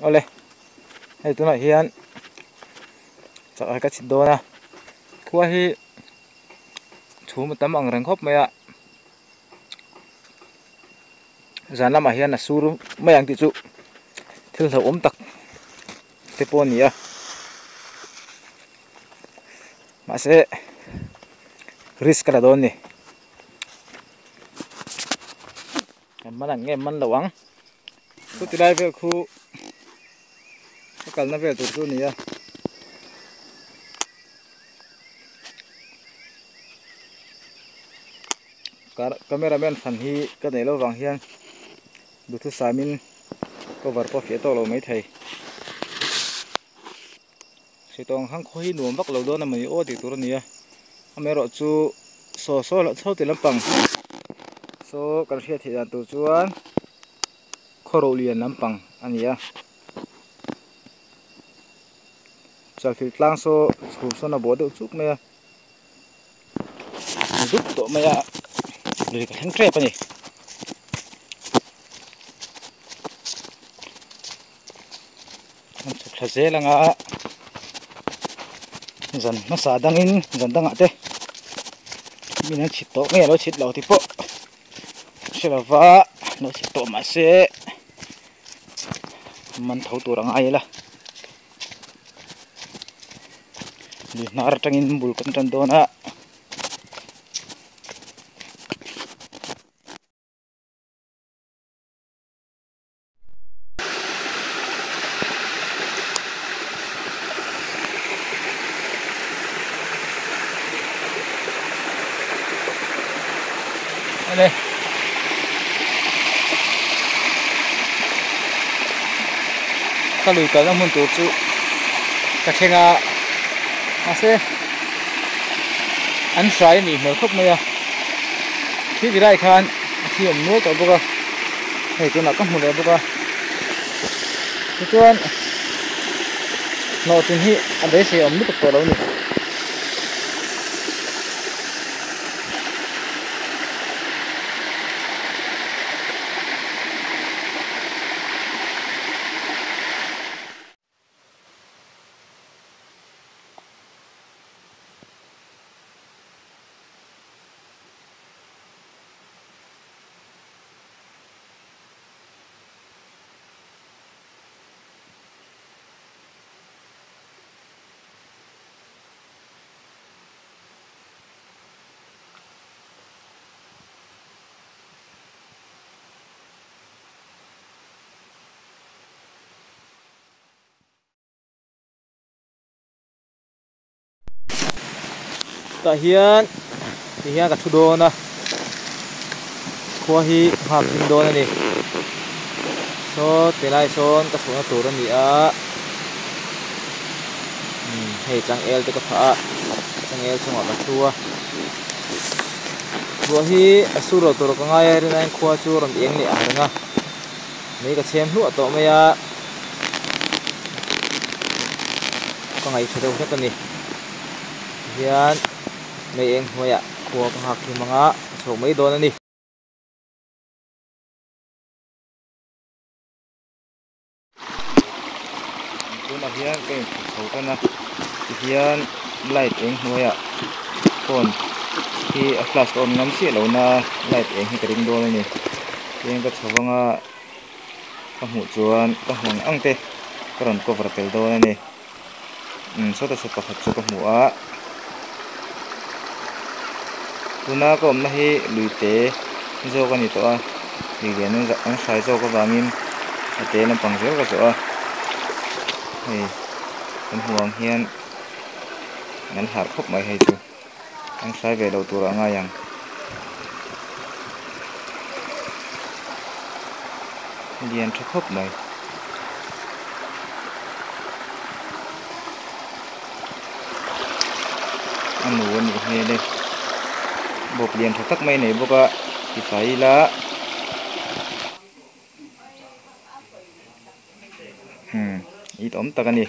ole hei tunah hian chakai ka chit dawna khua hi chhum tam ang reng khawp mai a zan lamah hian a sur mai ang ti chu thil tho om tak te pawh ni a mahse risk kala dawn ni man ang nge man lawang chu tilai vel khu kalna vel tur chu ni a cameraman fan hi ka nei lo wang hian du thu samin cover ko fe to lo mai thei sitong hang kho hi nuam vak lo do na mai o ti tur ni a amero chu so lo ti lampang so kan hria thi dan tu chuan khoro lian lampang ania selfie tlang so chhum so na bo deuh chuk mai a dup to mai a lui ka thang tre pani an thla zelanga zan na sa dangin zan danga te min an chit to nge lo chit lo ti po selawa no chit to ma se man thau tur anga yela ni nar tangin bul kan tan dona đây ta lùi tới nó muốn tổ chức các xe ngà xe ăn sải nỉ mở khóc mày à khi gì đây khan khi ẩm nước ở bờ này tôi nào có một ở bờ cái chuan nọ tin hi anh đấy sẽ ẩm nước ở đâu nhỉ ta hian ka thu do na khua hi hak hin do na ni so telai son ka thuna tur ani a hei chang el te ka pha chang el chunga ka thua khua hi asuro tur ka ngai ri nai khua chu ram eng ni a nga nei ka chem hlu to mai a ka ngai thado ka ka ni hian mấy em thôi ạ, khua có học thì mà ngã số mấy đôi này tôi là hiền cái số cái nào hiền light em thôi ạ, còn khi flash on ngắm xịt lâu na light em thì cái đinh đôi này hiền cái số vàng cái hũ chuan cái hoàng ăn tê cái rần cover tel đôi này số ta số cái hạt số cái hũ á tuna ko na hi luite zo ka ni to a ri ge nu ang sai zo ka bangin ate na pang zel ka zo a hei kan huang hian nan har khop mai hei chu ang sai ve lo tur anga yang lian tha khop mai anu ni he le bột liền thật tắc mấy này bột ạ thì phải là ít ống ta cái này